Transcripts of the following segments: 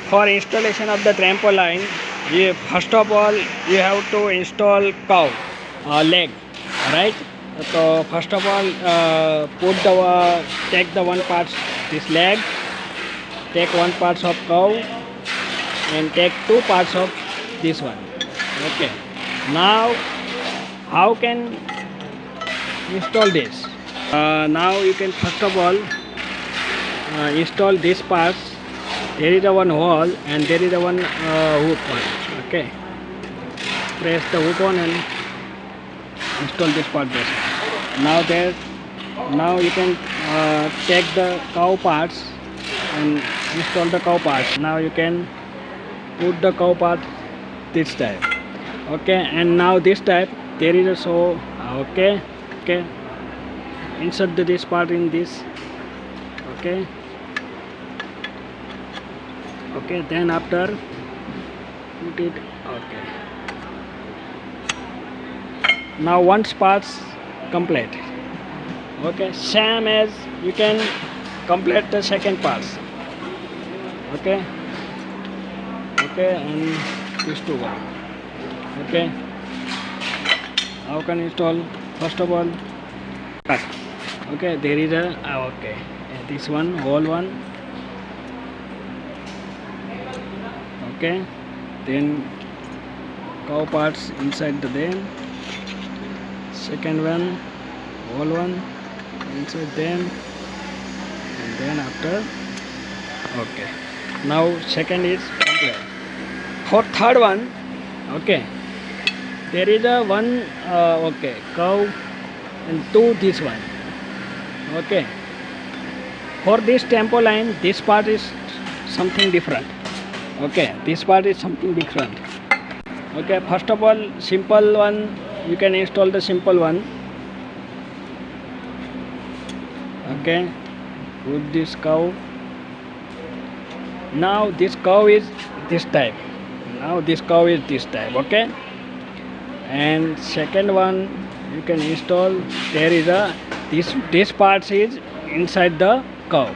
For installation of the trampoline, first of all you have to install cow leg, right? So first of all, take the one part this leg, take one part of cow, and take two parts of this one. Okay. Now, how can install this? Now you can first of all install this parts. There is a one hole and there is a one hook one. Okay, press the hook on and install this part there. Now you can take the cow parts and install the cow parts. Now you can put the cow part this type. Okay, and now this type there is a okay, insert this part in this. Okay, then after put it. Okay, now once parts complete. Okay, same as you can complete the second parts. Okay, and these two one. Okay, how can install? First of all, okay, there is a this one whole one. Okay, then cow parts inside the them. Second one whole one inside them, and then after. Okay, now second is complete. For third one, okay, there is a one cow and two this one. Okay, for this trampoline this part is something different. Okay, this part is something different. Okay, first of all, simple one, you can install the simple one. Okay, put this cow. Now this cow is this type. Okay, and second one you can install. There is a this part is inside the cow.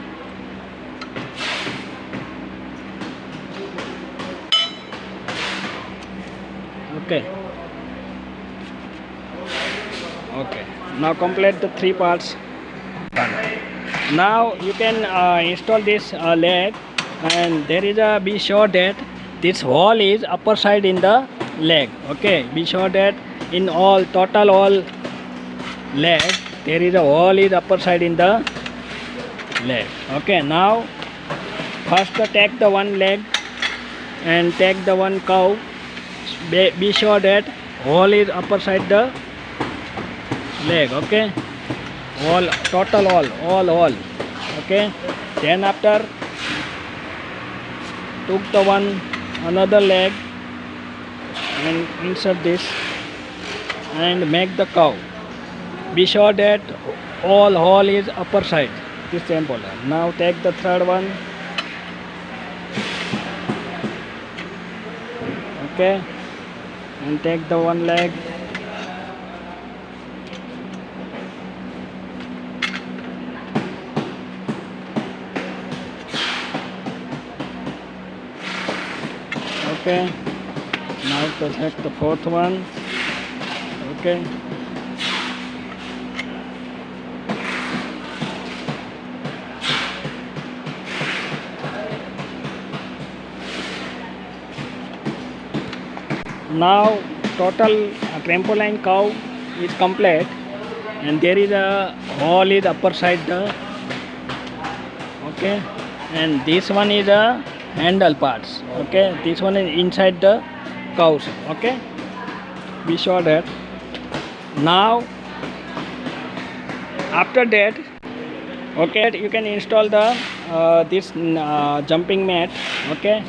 Okay, now complete the three parts. Now you can install this leg, and there is a be sure that this hole is upper side in the leg. Okay, be sure that in all leg there is a hole is upper side in the leg. Okay, now first take the one leg and take the one cow. Be sure that hole is upper side the leg. Okay, all hole. Okay, then after took the one another leg and insert this and make the cow. Be sure that all hole is upper side this trampoline. Now take the third one. Okay, and take the one leg. Okay, now to take the fourth one. Okay, now total trampoline cow is complete, and there is a hole is upper side the. Okay, and this one is a handle parts. Okay, this one is inside the cows. Okay, be sure that. Now after that, okay, you can install the this jumping mat. Okay,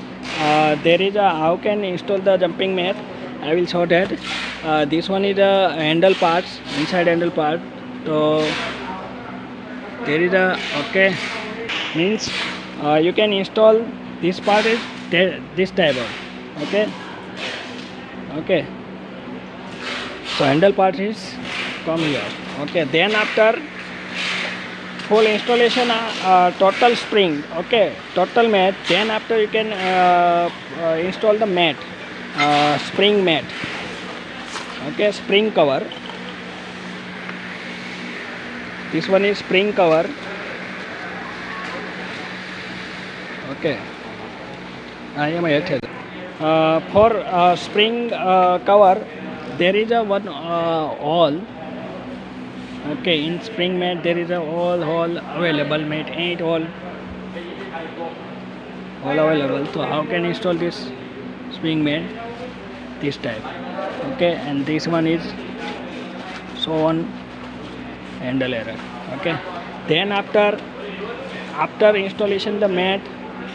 there is a how can install the jumping mat. I will show that. This one is the handle parts, inside handle part. So there is a means you can install this part is this type of. Okay, so handle part is come here. Okay, then after full installation total spring, okay, total mat. Then after you can install the mat, spring mat, okay, spring cover. This one is spring cover, okay. I am ahead. For spring cover, there is a one hole. Okay, in spring mat there is a hole available. Mat 8 hole available. So how can install this spring mat? This type. Okay, and this one is so on handle error. Okay. Then after installation the mat,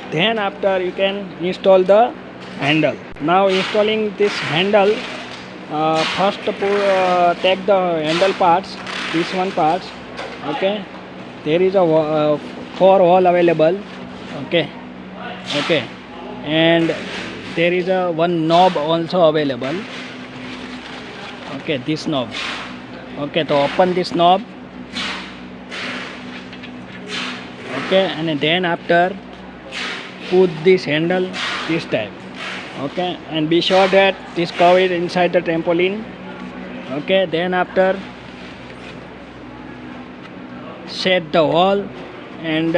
then after you can install the handle. Now installing this handle, first take the handle parts, this one parts, okay. There is a 4 hole available, okay, and there is a one knob also available, okay, this knob, okay. To open this knob, okay, and then after put this handle this type, okay, and be sure that this cover is inside the trampoline, okay. Then after set the wall and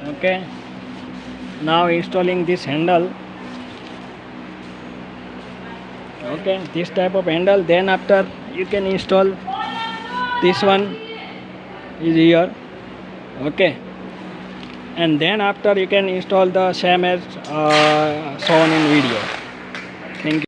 okay. Now installing this handle, okay, this type of handle. Then after you can install this one is here, okay, and then after you can install the same as shown in video. Thank you.